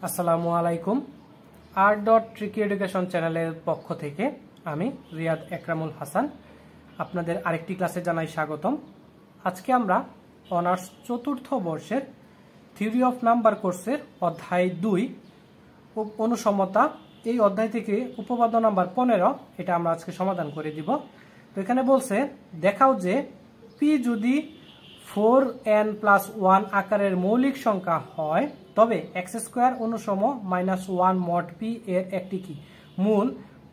আসসালামু আলাইকুম। R.Tricky education চ্যানেলের পক্ষ থেকে আমি রিয়াদ একরামুল হাসান আপনাদের আরেকটি ক্লাসে জানাই স্বাগতম। আজকে আমরা অনার্স চতুর্থ বর্ষের থিওরি অফ নাম্বার কোর্সের অধ্যায় 2 অনুসমতা এই অধ্যায় থেকে উপপাদ্য নাম্বার 15 এটা আমরা আজকে সমাধান করে দিব। তো এখানে বলছে দেখাও যে p যদি 4n+1 আকারের মৌলিক সংখ্যা হয় তবে x² অনুসম -1 mod p এর একটি কি মূল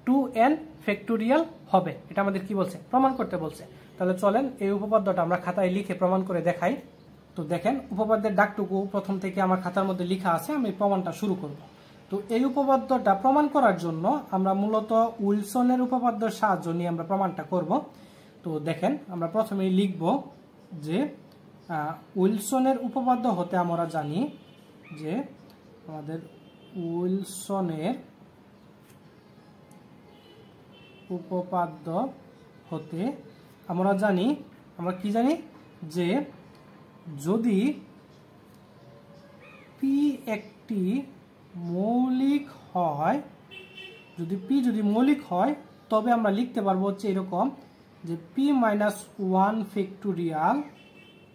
2n ফ্যাক্টোরিয়াল হবে। এটা আমাদের কি বলছে, প্রমাণ করতে বলছে। তাহলে চলেন এই উপপাদ্যটা আমরা খাতায় লিখে প্রমাণ করে দেখাই। তো দেখেন উপপাদ্যের ডাকটুকু প্রথম থেকে আমার খাতার মধ্যে লেখা আছে, আমি প্রমাণটা শুরু করব। তো এই উপপাদ্যটা প্রমাণ করার জন্য আমরা মূলত উইলসনের উপপাদ্যের সাহায্য নিয়ে আমরা প্রমাণটা করব। তো দেখেন আমরা প্রথমেই লিখব যে উইলসনের উপপাদ্য হতে আমরা জানি যে আমাদের উইলসনের উপপাদ্য হতে আমরা কি জানি যে যদি p একটি মৌলিক হয়, যদি মৌলিক হয় তবে আমরা লিখতে পারবো হচ্ছে এরকম যে p-1 ফ্যাক্টোরিয়াল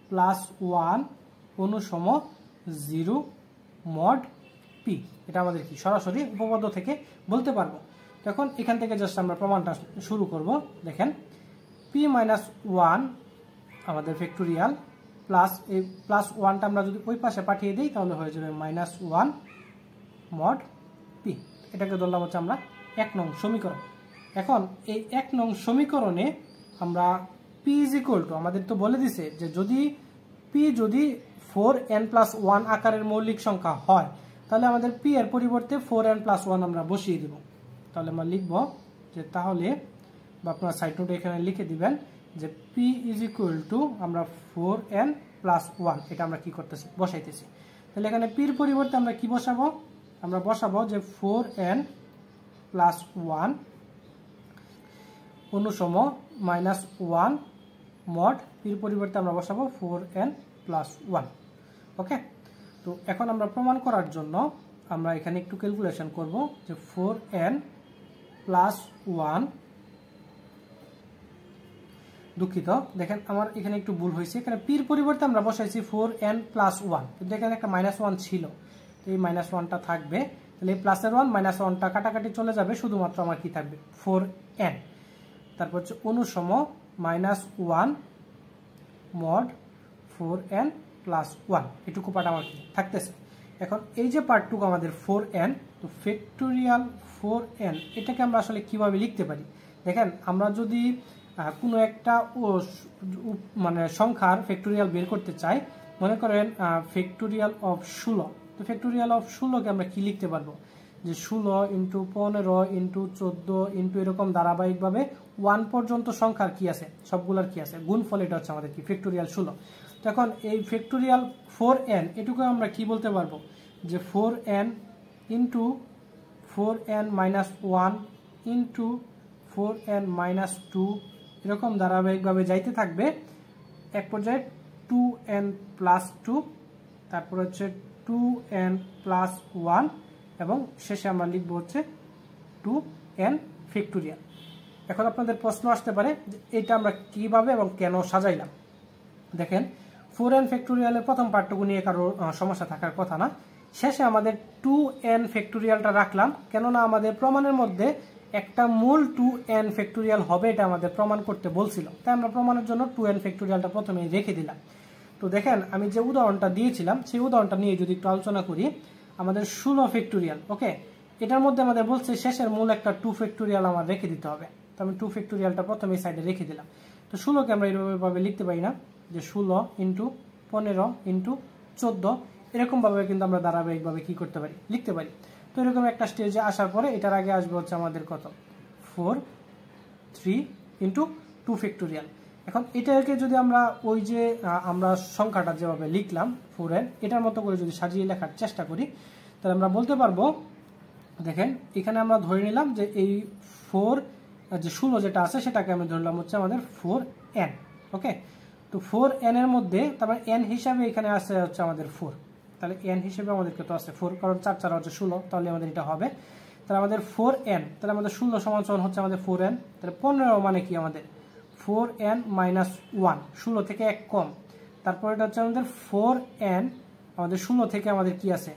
+1 অনুসম 0 mod p। এটা আমাদের কি সরাসরি উপপাদ্য থেকে বলতে পারবো। এখন এখান থেকে জাস্ট আমরা প্রমাণটা শুরু করব। দেখেন p-1 আমাদের ফ্যাক্টোরিয়াল প্লাস এই +1টা আমরা যদি ওই পাশে পাঠিয়ে দিই তাহলে হয়ে যাবে -1 mod p। এটাকে ধরলাম হচ্ছে আমরা 1 নং সমীকরণ। এখন এই 1 নং সমীকরণে আমরা p আমাদের তো বলে দিছে যে যদি p যদি 4n+1 আকারের মৌলিক সংখ্যা হয় তাহলে আমাদের p এর পরিবর্তে 4n+1 আমরা বসিয়ে দেব। তাহলে আমরা লিখব যে তাহলে বা আপনার সাইড নোটে এখানে লিখে দিবেন যে p আমরা 4n+1 এটা আমরা কি করতেছি, বসাইতেছি। তাহলে এখানে p এর পরিবর্তে আমরা কি বসাবো, আমরা বসাবো যে 4n+1 অনুসম -1 mod p এর পরিবর্তে আমরা বসাবো 4n+1। ওকে, তো এখন আমরা প্রমাণ করার জন্য আমরা এখানে একটু ক্যালকুলেশন করব যে 4n+1 দুঃখিত, দেখেন আমার এখানে একটু ভুল হয়েছে। এখানে p এর পরিবর্তে আমরা বসাইছি 4n+1, কিন্তু এখানে একটা -1 ছিল, তো এই -1টা থাকবে। তাহলে এই প্লাসের 1 -1টা কাটাকাটি চলে যাবে, শুধুমাত্র আমার কি থাকবে 4n। তারপর হচ্ছে অনুসম -1 mod 4n+1 এটুকু পার্ট আমার কি থাকতেছে। এখন এই যে পার্টটুকু আমাদের 4n, তো ফ্যাক্টোরিয়াল 4n এটাকে আমরা আসলে কিভাবে লিখতে পারি। দেখেন আমরা যদি কোনো একটা মানে সংখ্যার ফ্যাক্টোরিয়াল বের করতে চাই, মনে করেন ফ্যাক্টোরিয়াল অফ 16, তো ফ্যাক্টোরিয়াল অফ 16কে আমরা কি লিখতে পারবো যে 16 × 15 × 14 এরকম ধারাবাহিকভাবে 1 পর্যন্ত সংখ্যার কি আছে, সবগুলোর কি আছে গুণফল, এটা হচ্ছে আমাদের কি ফ্যাক্টোরিয়াল 16। তো এখন এই ফ্যাক্টোরিয়াল 4n এটুকু আমরা কি বলতে পারবো যে 4n × 4n-1 × 4n-2 এরকম ধারাবাহিকভাবে যাইতে থাকবে। এক পর্যায়ে 2n+2, তারপর হচ্ছে 2n+1 এবং শেষে আমরা লিখব হচ্ছে 2n ফ্যাক্টোরিয়াল। এখন আপনাদের প্রশ্ন আসতে পারে যে এটা আমরা কিভাবে এবং কেন সাজাইলাম। দেখেন 4n ফ্যাক্টোরিয়ালের প্রথম পার্টটুকু নিয়ে কারো সমস্যা থাকার কথা না, শেষে আমাদের 2n ফ্যাক্টোরিয়ালটা রাখলাম, কেননা আমাদের প্রমাণের মধ্যে একটা মূল 2n ফ্যাক্টোরিয়াল হবে, এটা আমাদের প্রমাণ করতে বলছিল, তাই আমরা প্রমাণের জন্য 2n ফ্যাক্টোরিয়ালটা প্রথমে রেখে দিলাম। তো দেখেন আমি যে উদাহরণটা দিয়েছিলাম সেই উদাহরণটা নিয়ে যদি একটু আলোচনা করি, আমাদের 16 ফ্যাক্টোরিয়াল। ওকে, এটার মধ্যে আমাদের বলছে শেষের মূল একটা 2 ফ্যাক্টোরিয়াল আমার রেখে দিতে হবে, তো আমি 2 ফ্যাক্টোরিয়ালটা প্রথমে সাইডে রেখে দিলাম। তো 16কে আমরা এইভাবে লিখতে পারি না যে 16 × 15 × 14 এরকমভাবে কিন্তু আমরা ধারাবাহিকভাবে কি করতে পারি, লিখতে পারি। তো এরকম একটা স্টেজে আসার পরে এটার আগে আসবে হচ্ছে আমাদের কত 4 3 × 2 ফ্যাক্টোরিয়াল। এখন এটাকে যদি আমরা ওই যে আমরা সংখ্যাটা যেভাবে লিখলাম 4n এটার মতো করে যদি সাজিয়ে লেখার চেষ্টা করি তাহলে আমরা বলতে পারবো, দেখেন এখানে আমরা ধরে নিলাম যে এই 4 যে 16 যেটা আছে সেটাকে আমি ধরলাম হচ্ছে আমাদের 4n। ওকে, তো 4n এর মধ্যে তারপর n হিসাবে এখানে আসছে হচ্ছে আমাদের 4। তাহলে n হিসেবে আমাদের কত আছে 4, কারণ 4 4 হচ্ছে 16, তাহলে আমাদের এটা হবে। তাহলে আমাদের 4n, তাহলে আমাদের 16 সমান হচ্ছে আমাদের 4n, তাহলে 15 মানে কি আমাদের 4n মাইনাস 1, 16 থেকে 1 কম। তারপর এটা হচ্ছে আমাদের 4n, আমাদের 16 থেকে আমাদের কি আছে,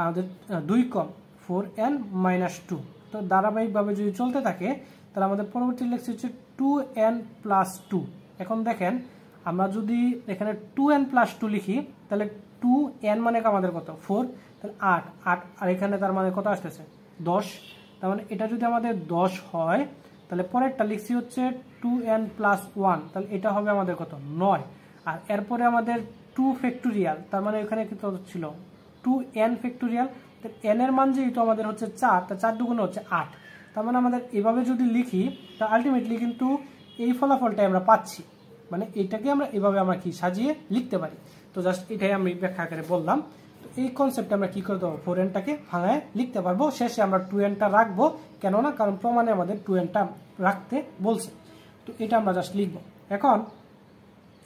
আমাদের 2 কম, 4n মাইনাস 2। তো ধারাবাহিকভাবে যদি চলতে থাকে তাহলে আমাদের পরবর্তী লেখছি হচ্ছে 2n প্লাস 2। এখন দেখেন আমরা যদি এখানে 2n প্লাস 2 লিখি তাহলে 2n মানে আমাদের কত 4, তাহলে 8 8, আর এখানে তার মানে কত আসতেছে 10। তার মানে এটা যদি আমাদের 10 হয় তাহলে পরেরটা লিখছি হচ্ছে 2n প্লাস 1, তাহলে এটা হবে আমাদের কত 9। আর এরপরে আমাদের 2 ফ্যাক্টোরিয়াল, তার মানে এখানে কত ছিল 2n ফ্যাক্টোরিয়াল, তাহলে n এর মান যেহেতু আমাদের হচ্ছে 4, তা 4 দুগুণে হচ্ছে 8। তার মানে আমাদের এভাবে যদি লিখি তা আলটিমেটলি কিন্তু এই ফলাফলটাই আমরা পাচ্ছি, মানে এটাকে আমরা এভাবে আমরা কি সাজিয়ে লিখতে পারি। তো জাস্ট এটাই আমি ব্যাখ্যা করে বললাম। তো এই কনসেপ্টে আমরা কি করে দেবো 4nটাকে ভাঙায় লিখতে পারবো, শেষে আমরা 2nটা রাখবো, কেননা কারণ প্রমাণে আমাদের 2nটা রাখতে বলছে। তো এটা আমরা জাস্ট লিখবো। এখন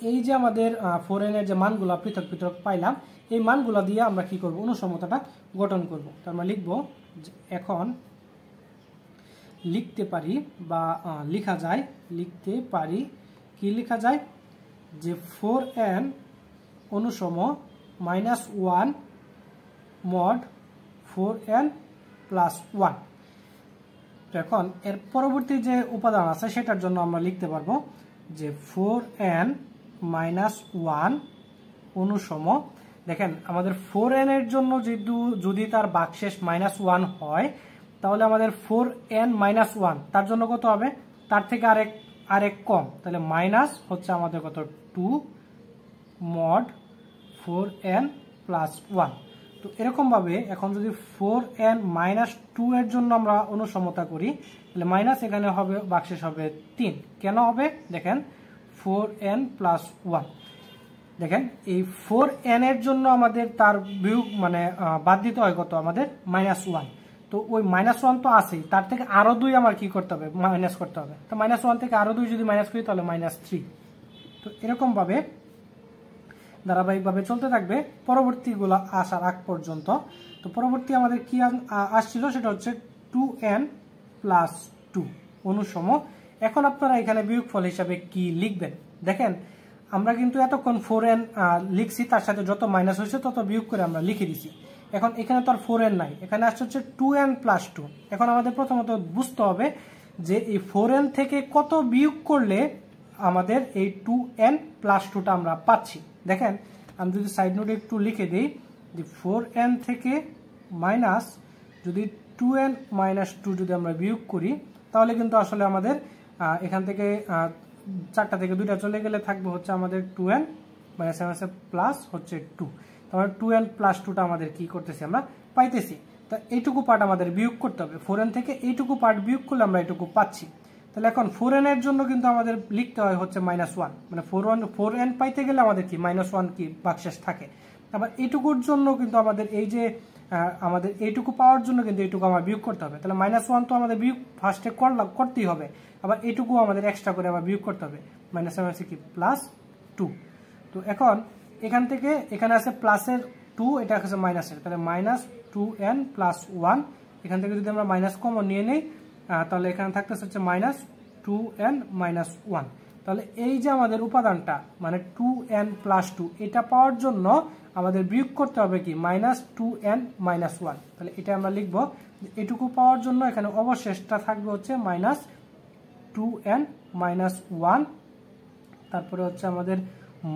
এই যে আমাদের 4n এর যে মানগুলো পৃথক পৃথক পাইলাম, এই মানগুলো দিয়ে আমরা কি করব অনুসমতাটা গঠন করব। তো আমরা লিখবো এখন লিখতে পারি বা লেখা যায়, লিখতে পারি কি লেখা যায় যে 4n অনুসম minus 1 mod 4n plus 1। তো এখন এর পরবর্তী যে উপাদান আছে সেটার জন্য আমরা লিখতে পারবো যে 4n মাইনাস 1 অনুসম, দেখেন আমাদের 4n এর জন্য যদি তার ভাগশেষ মাইনাস 1 হয় তাহলে আমাদের 4n মাইনাস 1 তার জন্য কত হবে, তার থেকে আরেক কম, তাহলে মাইনাস হচ্ছে আমাদের কত 2 মড 4n প্লাস 1। তো এরকমভাবে এখন যদি 4n মাইনাস 2 এর জন্য আমরা অনুসমতা করি তাহলে মাইনাস এখানে হবে ভাগশেষ হবে 3, কেন হবে দেখেন 4n প্লাস 1। দেখেন এই 4n এর জন্য আমাদের তার বিয়োগ মানে বাদ দিতে হয় কত আমাদের মাইনাস 1। তো ওই মাইনাস 1 তো আছেই, তার থেকে আরো 2 আমার কি করতে হবে মাইনাস করতে হবে। তো মাইনাস 1 থেকে আরো 2 যদি মাইনাস করি তাহলে মাইনাস 3। তো এরকম ভাবে ধারাবাহিকভাবে চলতে থাকবে পরবর্তীগুলো আসার আগ পর্যন্ত। তো পরবর্তী আমাদের কি আসছিল সেটা হচ্ছে 2n প্লাস 2 অনুসম। এখন আপনারা এখানে বিয়োগফল হিসাবে কি লিখবেন দেখেন, আমরা কিন্তু এতক্ষণ 4n লিখছি, তার সাথে যত মাইনাস হয়েছে তত বিয়োগ করে আমরা লিখে দিছি। এখন এখানে তো আর 4n নাই, এখানে আসছে হচ্ছে 2n প্লাস 2। এখন আমাদের প্রথমত বুঝতে হবে যে এই 4n থেকে কত বিয়োগ করলে আমাদের এই 2n প্লাস 2টা আমরা পাচ্ছি। দেখেন আমি যদি সাইড নোটে একটু লিখে দিই যে 4n থেকে মাইনাস যদি 2n মাইনাস 2 যদি আমরা বিয়োগ করি তাহলে কিন্তু আসলে আমাদের এখান থেকে 4টা থেকে 2টা চলে গেলে থাকবে হচ্ছে আমাদের 2n মাইনাস প্লাস হচ্ছে 2। তাহলে 2n প্লাস 2টা আমাদের কি করতেছি আমরা পাইতেছি। তা এইটুকু পার্ট আমাদের বিয়োগ করতে হবে, 4n থেকে এইটুকু পার্ট বিয়োগ করলে আমরা এইটুকু পাচ্ছি। তাহলে এখন 4n এর জন্য কিন্তু আমাদের লিখতে হয় হচ্ছে -1, মানে 4n পাইতে গেলে আমাদের কি -1 কি ভাগশেষ থাকে। আবার এইটুকুর জন্য কিন্তু আমাদের এই যে আমাদের এইটুকু পাওয়ার জন্য কিন্তু এইটুকু আমার বিয়োগ করতে হবে। তাহলে -1 তো আমাদের বিয়োগ ফার্স্টে করতেই হবে, আবার এইটুকু আমাদের এক্সট্রা করে আবার বিয়োগ করতে হবে, -1 কি +2। তো এখন এখান থেকে এখানে আছে প্লাসের 2, এটা আছে মাইনাসের, তাহলে -2n প্লাস 1। এখান থেকে যদি আমরা মাইনাস কমন নিয়ে নেই তাহলে এখানে থাকতেছে হচ্ছে -2n মাইনাস 1। তাহলে এই যে আমাদের উপাদানটা মানে 2n প্লাস 2, এটা পাওয়ার জন্য আমাদের বিয়োগ করতে হবে কি -2n মাইনাস 1। তাহলে এটা আমরা লিখবো এটুকু পাওয়ার জন্য এখানে অবশেষটা থাকবে হচ্ছে -2n মাইনাস 1, তারপরে হচ্ছে আমাদের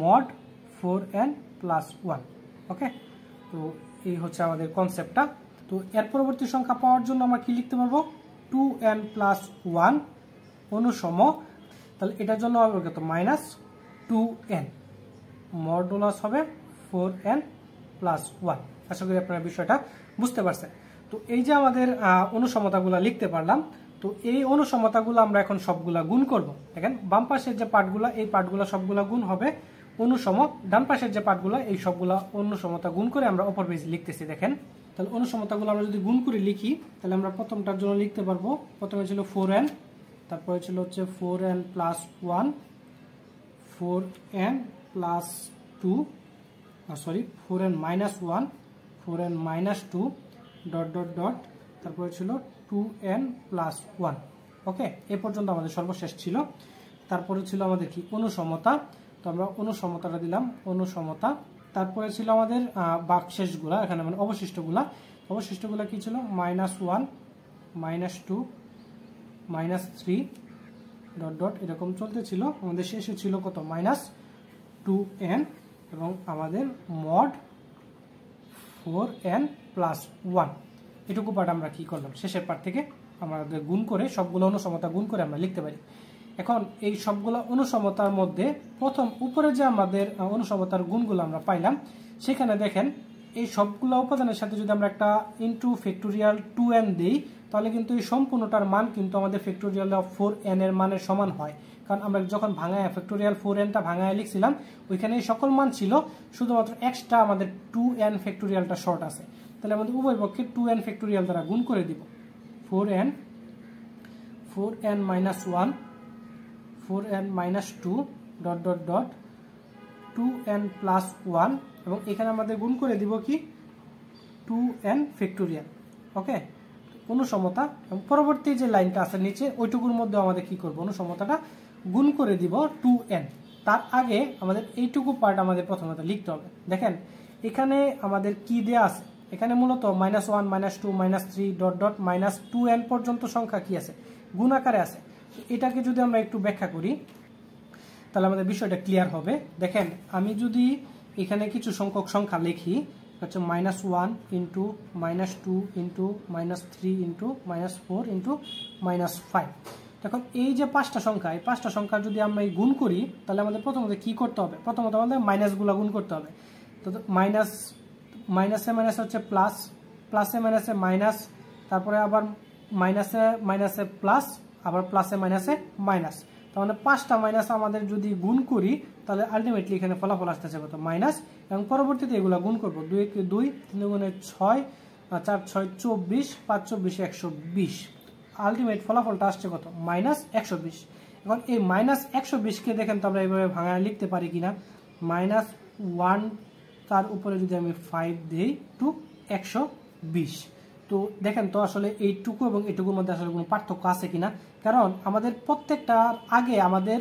মড 4n প্লাস 1। ওকে, তো এই হচ্ছে আমাদের কনসেপ্টটা। তো এর পরবর্তী সংখ্যা পাওয়ার জন্য আমরা কি লিখতে পারবো 2n প্লাস 1 অনুসম, তাহলে এটার জন্য হবে কত -2n, মডুলাস হবে 4n প্লাস 1। আশা করি আপনারা বিষয়টা বুঝতে পারছেন। তো এই যে আমাদের অনুসমতাগুলো লিখতে পারলাম, তো এই অনুসমতাগুলো আমরা এখন সবগুলা গুণ করব। দেখেন বাম পাশের যে পার্টগুলো এই পার্টগুলো সবগুলা গুণ হবে অনুসম, ডান পাশের যে পার্টগুলো এই সবগুলা অনুসমতা গুণ করে আমরা অপর পেজ লিখতেছি। দেখেন তাহলে অনুসমতাগুলো আমরা যদি গুণ করে লিখি তাহলে আমরা প্রথমটার জন্য লিখতে পারবো, প্রথমে ছিল 4n, তারপরে ছিল হচ্ছে 4n plus 1, 4n plus 2, sorry 4n minus 1 4n minus 2 dot dot dot তারপরে ছিল 2n প্লাস 1। ওকে, এ পর্যন্ত আমাদের সর্বশেষ ছিল। তারপরে ছিল আমাদের কি অনুসমতা, তো আমরা অনুসমতাটা দিলাম অনুসমতা। তারপরে ছিল আমাদের বাকশেষগুলা, এখানে মানে অবশিষ্টগুলা কি ছিল minus 1 minus 2 minus 3 dot dot এরকম চলতে ছিল। আমাদের শেষে ছিল কত মাইনাস 2n এবং আমাদের মড 4n প্লাস 1। এটুকু পার্ট আমরা কি করলাম শেষের পার্ট থেকে আমাদের গুণ করে সবগুলো অনুসমতা গুণ করে আমরা লিখতে পারি। এখন এই সবগুলো অনুসমতার মধ্যে প্রথম উপরে যে আমাদের অনুসমতার গুণগুলো আমরা পাইলাম, সেখানে দেখেন এই সবগুলো উপাদানের সাথে যদি আমরা একটা ইনটু ফ্যাক্টোরিয়াল 2n দিই, তাহলে কিন্তু এই সম্পূর্ণটার মান কিন্তু আমাদের ফ্যাক্টোরিয়াল অফ 4n এর মানের সমান হয়। কারণ আমরা যখন ভাঙায় ফ্যাক্টোরিয়াল 4nটা ভাঙায় লিখছিলাম, ওইখানে এই সকল মান ছিল, শুধুমাত্র এক্সট্রা আমাদের 2n ফ্যাক্টোরিয়ালটা শর্ট আছে। তাহলে আমাদের উভয় পক্ষে 2n ফ্যাক্টোরিয়াল দ্বারা গুণ করে দিব। 4n minus 1 4n minus 2 dot dot dot 2n plus 1 এবং এখানে আমাদের গুণ করে দিব কি 2n ফ্যাক্টোরিয়াল। ওকে, অনুসমতা এবং পরবর্তী যে লাইনটা আছে নিচে ওইটুকুর মধ্যে আমাদের কি করব অনুসমতাটা গুণ করে দিব 2n। তার আগে আমাদের এইটুকু পার্ট আমাদের প্রথমত লিখতে হবে। দেখেন এখানে আমাদের কি দেয়া আছে, এখানে মূলত minus 1 minus 2 minus 3 dot dot minus 2n পর্যন্ত সংখ্যা কি আছে গুণ আকারে আছে। এটাকে যদি আমরা একটু ব্যাখ্যা করি তাহলে আমাদের বিষয়টা ক্লিয়ার হবে। দেখেন আমি যদি এখানে কিছু সংখ্যক সংখ্যা লিখি, হচ্ছে minus 1 into minus 2 into minus 3 into minus 4 into minus 5। এখন এই যে পাঁচটা সংখ্যা, এই পাঁচটা সংখ্যা যদি আমরা এই গুণ করি তাহলে আমাদের প্রথমত কি করতে হবে, প্রথমত আমাদের মাইনাসগুলো গুণ করতে হবে। তো মাইনাস মাইনাসে মাইনাসে হচ্ছে প্লাস, প্লাসে মাইনাসে মাইনাস, তারপরে আবার মাইনাসে মাইনাসে প্লাস, আবার প্লাসে মাইনাসে মাইনাস। তার মানে পাঁচটা মাইনাস আমাদের যদি গুণ করি তাহলে আলটিমেটলি এখানে ফলাফল আসতেছে কত মাইনাস। এবং পরবর্তীতে এগুলো গুণ করবো 2 কে 2 3 গুণে 6 4 6 24 5 24 120। আলটিমেট ফলাফলটা আসছে কত মাইনাস 120। এখন এই মাইনাস 120কে দেখেন তো আমরা এইভাবে ভাঙায় লিখতে পারি কিনা, মাইনাস 1 তার উপরে যদি আমি 5 দিই টু 120। তো দেখেন তো আসলে এইটুকু এবং এইটুকুর মধ্যে আসলে কোনো পার্থক্য আছে কিনা, কারণ আমাদের প্রত্যেকটার আগে আমাদের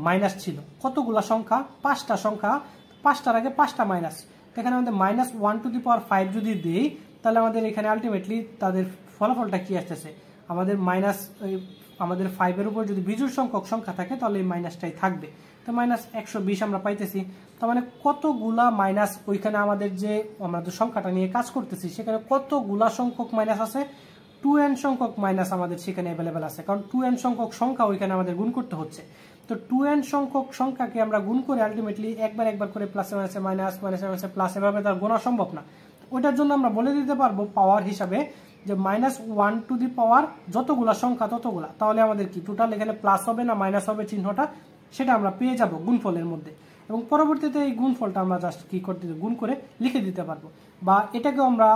মাইনাস ছিল কতগুলা সংখ্যা, পাঁচটা সংখ্যা, পাঁচটার আগে পাঁচটা মাইনাস। এখানে আমাদের মাইনাস 1 টু দি পাওয়ার 5 যদি দেই তাহলে আমাদের এখানে আলটিমেটলি তাদের ফলাফলটা কি আসতেছে, আমাদের মাইনাস আমাদের 5-এর উপর যদি বিজোড় সংখ্যক সংখ্যা থাকে তাহলে এই মাইনাসটাই থাকবে। তো মাইনাস 120 আমরা পাইতেছি। তার মানে কতগুলা মাইনাস ওইখানে আমাদের যে আমাদের সংখ্যাটা নিয়ে কাজ করতেছি সেখানে কতগুলা সংখ্যক মাইনাস আছে, 2n সংখ্যক মাইনাস আমাদের সেখানে অ্যাভেলেবেল আছে, কারণ 2n সংখ্যক সংখ্যা ওইখানে আমাদের গুণ করতে হচ্ছে। তো 2n সংখ্যক সংখ্যাকে আমরা গুণ করে আলটিমেটলি একবার একবার করে প্লাসে মাইনাসে মাইনাস মাইনাসে মাইনাসে প্লাস এভাবে তার গোনা সম্ভব না। ওইটার জন্য আমরা বলে দিতে পারবো পাওয়ার হিসাবে যে মাইনাস 1 টু দি পাওয়ার যতগুলা সংখ্যা ততগুলা, তাহলে আমাদের কি টোটাল এখানে প্লাস হবে না মাইনাস হবে চিহ্নটা, সেটা আমরা পেয়ে যাব গুণফলের মধ্যে। এবং পরবর্তীতে এই গুণফলটা আমরা জাস্ট কি করতে গুণ করে লিখে দিতে পারবো, বা এটাকেও আমরা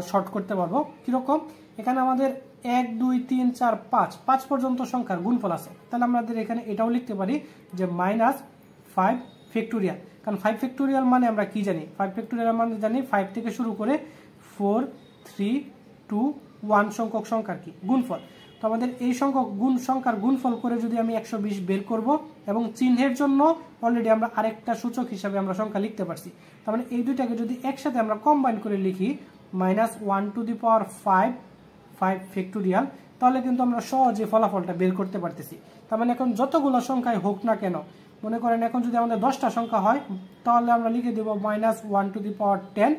শর্ট করতে পারবো। কিরকম, এখানে আমাদের 1 2 3 4 5 5 পর্যন্ত সংখ্যার গুণফল আছে, তাহলে আমাদের এখানে এটাও লিখতে পারি যে মাইনাস 5 ফ্যাক্টোরিয়াল। কারণ 5 ফ্যাক্টোরিয়াল মানে আমরা কি জানি, 5 ফ্যাক্টোরিয়াল মানে জানি 5 থেকে শুরু করে 4 3 2 1 সংখ্যক সংখ্যার কি গুণফল। তো আমাদের এই সংখ্যার গুণফল করে যদি আমি 120 বের করব এবং চিহ্নের জন্য অলরেডি আমরা আরেকটা সূচক হিসাবে আমরা সংখ্যা লিখতে পারছি। তার মানে এই দুইটাকে যদি একসাথে আমরা কম্বাইন করে লিখি minus 1 to the power 5 factorial, তাহলে কিন্তু আমরা সহজে ফলাফলটা বের করতে পারতেছি। তার মানে এখন যতগুলো সংখ্যায় হোক না কেন, মনে করেন এখন যদি আমাদের 10টা সংখ্যা হয় তাহলে আমরা লিখে দেব মাইনাস 1 টু দি পাওয়ার 10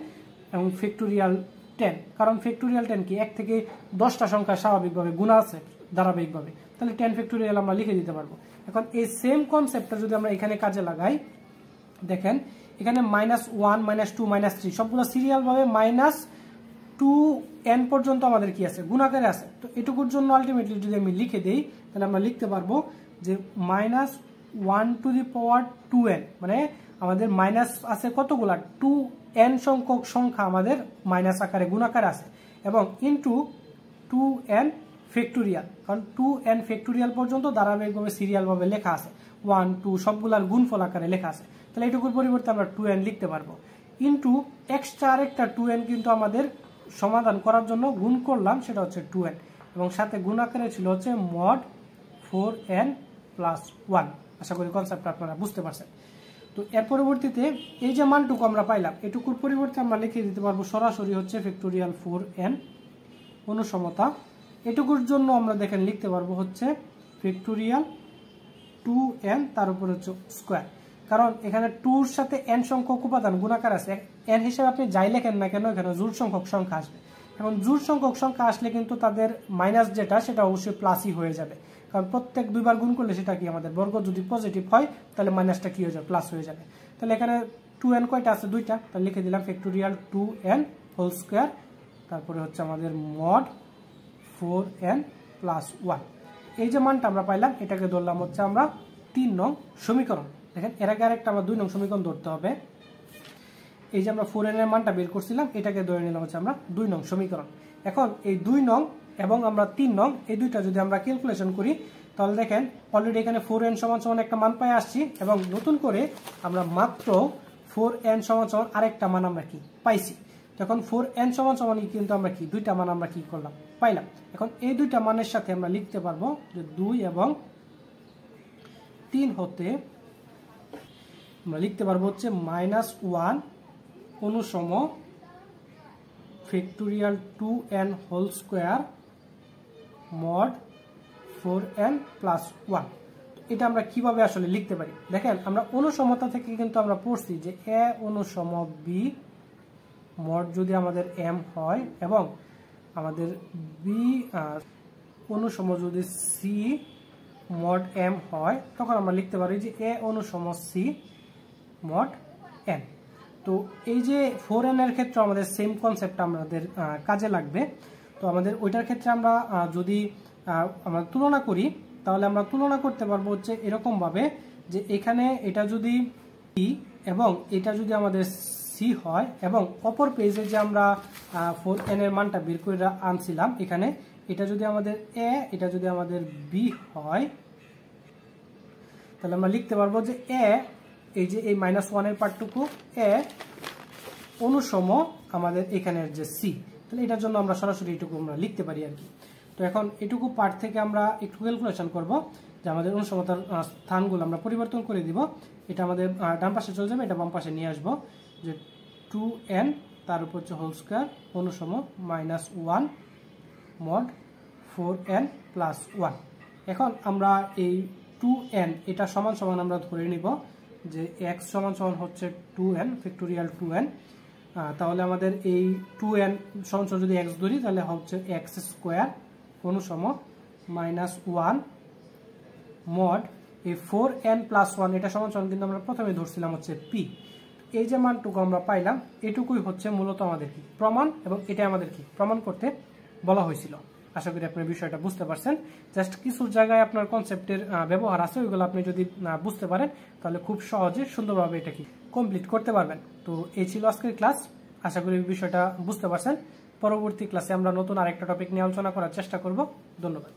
এবং ফ্যাক্টোরিয়াল 10, কারণ ফ্যাক্টোরিয়াল 10 কি 1 থেকে 10টা সংখ্যা স্বাভাবিকভাবে গুণ আছে ধারাবাহিকভাবে, তাহলে 10 ফ্যাক্টোরিয়াল আমরা লিখে দিতে পারবো। এখন এই সেম কনসেপ্টটা যদি আমরা এখানে কাজে লাগাই, দেখেন এখানে মাইনাস 1 মাইনাস 2 মাইনাস 3 সবগুলো সিরিয়ালভাবে মাইনাস 2n পর্যন্ত আমাদের কি আছে গুণাকারে আছে। তো এটুকুর জন্য আলটিমেটলি যদি আমি লিখে দেই তাহলে আমরা লিখতে পারবো যে minus 1 to the power 2n, মানে আমাদের মাইনাস আছে কতগুলা 2n সংখ্যক সংখ্যা আমাদের মাইনাস আকারে গুণাকারে আছে, এবং ইন্টু 2n ফ্যাক্টোরিয়াল, কারণ 2n ফ্যাক্টোরিয়াল পর্যন্ত ধারাবাহিকভাবে সিরিয়ালভাবে লেখা আছে, 1 2 সবগুলার গুণফল আকারে লেখা আছে। তাহলে এটুকুর পরিবর্তে আমরা 2n লিখতে পারবো। ইন্টু এক্সট্রা আরেকটা 2n কিন্তু আমাদের সমাধান করার জন্য গুণ করলাম, সেটা হচ্ছে 2n, এবং সাথে গুণ আকারে ছিল হচ্ছে মড 4n প্লাস 1। আশা করি কনসেপ্টটা আপনারা বুঝতে পারছেন। তো এর পরবর্তীতে এই যে মানটুকু আমরা পাইলাম, এটুকুর পরিবর্তে আমরা লিখে দিতে পারবো সরাসরি হচ্ছে ফ্যাক্টোরিয়াল 4n অনুসমতা। এটুকুর জন্য আমরা দেখেন লিখতে পারবো হচ্ছে ফ্যাক্টোরিয়াল 2n তার উপর হচ্ছে স্কোয়ার, কারণ এখানে 2 এর সাথে n সংখ্যক উপাদান গুণাকার আছে। n হিসেবে আপনি যাই লেখেন না কেন এখানে জোড় সংখ্যক সংখ্যা আসবে। এখন জোড় সংখ্যক সংখ্যা আসলে কিন্তু তাদের মাইনাস যেটা সেটা অবশ্যই প্লাসই হয়ে যাবে, কারণ প্রত্যেক দুইবার গুণ করলে সেটা কি আমাদের বর্গ যদি পজিটিভ হয় তাহলে মাইনাসটা কি হয়ে যাবে, প্লাস হয়ে যাবে। তাহলে এখানে 2n কয়টা আছে, 2টা, তাহলে লিখে দিলাম ফ্যাক্টোরিয়াল 2n হোল স্কোয়ার, তারপরে হচ্ছে আমাদের মড 4n প্লাস 1। এই যে মানটা আমরা পাইলাম এটাকে ধরলাম হচ্ছে আমরা 3 নং সমীকরণ। দেখেন এর আগে আরেকটা আমরা 2 নং সমীকরণ ধরতে হবে। এই যে আমরা 4n এর মানটা বের করছিলাম এটাকে ধরে নিলাম হচ্ছে আমরা 2 নং সমীকরণ। এখন এই 2 নং এবং আমরা 3 নং এই দুইটা যদি আমরা ক্যালকুলেশন করি তাহলে দেখেন অলরেডি এখানে 4n সমান সমান একটা মান পাই আসছি, এবং নতুন করে আমরা মাত্র 4n সমান সমান আরেকটা মান আমরা কি পাইছি। তখন 4n সমান সমান কিন্তু আমরা কি দুইটা মান আমরা কি করলাম, পাইলাম। এখন এই দুইটা মানের সাথে আমরা লিখতে পারবো যে 2 এবং 3 হতে আমরা লিখতে পারবো হচ্ছে -1 অনুসম factorial 2n whole square mod 4n plus 1। এটা আমরা কিভাবে আসলে লিখতে পারি, দেখেন আমরা অনুসমতা থেকে কিন্তু আমরা পড়ছি যে a অনুসম b মড যদি আমাদের m হয় এবং আমাদের b অনুসম যদি c মড m হয়, তখন আমরা লিখতে পারি যে a অনুসম c মড n। তো এই যে 4n এর ক্ষেত্রে আমাদের সেম কনসেপ্ট আমাদের কাজে লাগবে। তো আমাদের ওইটার ক্ষেত্রে আমরা যদি আমরা তুলনা করি তাহলে আমরা তুলনা করতে পারবো হচ্ছে এরকম ভাবে যে এখানে এটা যদি b এবং এটা যদি আমাদের c হয়, এবং অপর পেজে যে আমরা 4n এর মানটা বের করে আনছিলাম এখানে এটা যদি আমাদের a এটা যদি আমাদের b হয়, তাহলে আমরা লিখতে পারবো যে a এই যে এই -1 এর পার্টটুকু a অনুসম আমাদের এখানের যে c, তাহলে এটার জন্য আমরা সরাসরি এটুকু আমরা লিখতে পারি আর কি। তো এখন এটুকু পার্ট থেকে আমরা একটু ক্যালকুলেশন করব যে আমাদের অনুসমতার স্থানগুলো আমরা পরিবর্তন করে দিব। এটা আমাদের ডান পাশে চলে যাবে, এটা বাম পাশে নিয়ে আসবো যে 2n তার উপর হচ্ছে হোল স্কোয়ার অনুসম -1 মড 4n প্লাস 1। এখন আমরা এই 2n এটা সমান সমান আমরা ধরে নিব যে x সমান সমান হচ্ছে 2n ফ্যাক্টোরিয়াল 2n। তাহলে আমাদের এই 2n সমান সমান যদি x ধরি তাহলে হচ্ছে x স্কোয়ার অনুসম -1 মড এই 4n প্লাস 1 এটা সমান সমান কিন্তু আমরা প্রথমে ধরছিলাম হচ্ছে p। এই যে মানটুকু আমরা পাইলাম এটুকুই হচ্ছে মূলত আমাদের কি প্রমাণ, এবং এটা আমাদের কি প্রমাণ করতে বলা হয়েছিল। আশা করি আপনার বিষয়টা বুঝতে পারছেন। জাস্ট কিছু জায়গায় আপনার কনসেপ্টের ব্যবহার আছে, ওইগুলো আপনি যদি বুঝতে পারেন তাহলে খুব সহজে সুন্দরভাবে এটা কি কমপ্লিট করতে পারবেন। তো এই ছিল আজকের ক্লাস, আশা করি বিষয়টা বুঝতে পারছেন। পরবর্তী ক্লাসে আমরা নতুন আরেকটা টপিক নিয়ে আলোচনা করার চেষ্টা করব। ধন্যবাদ।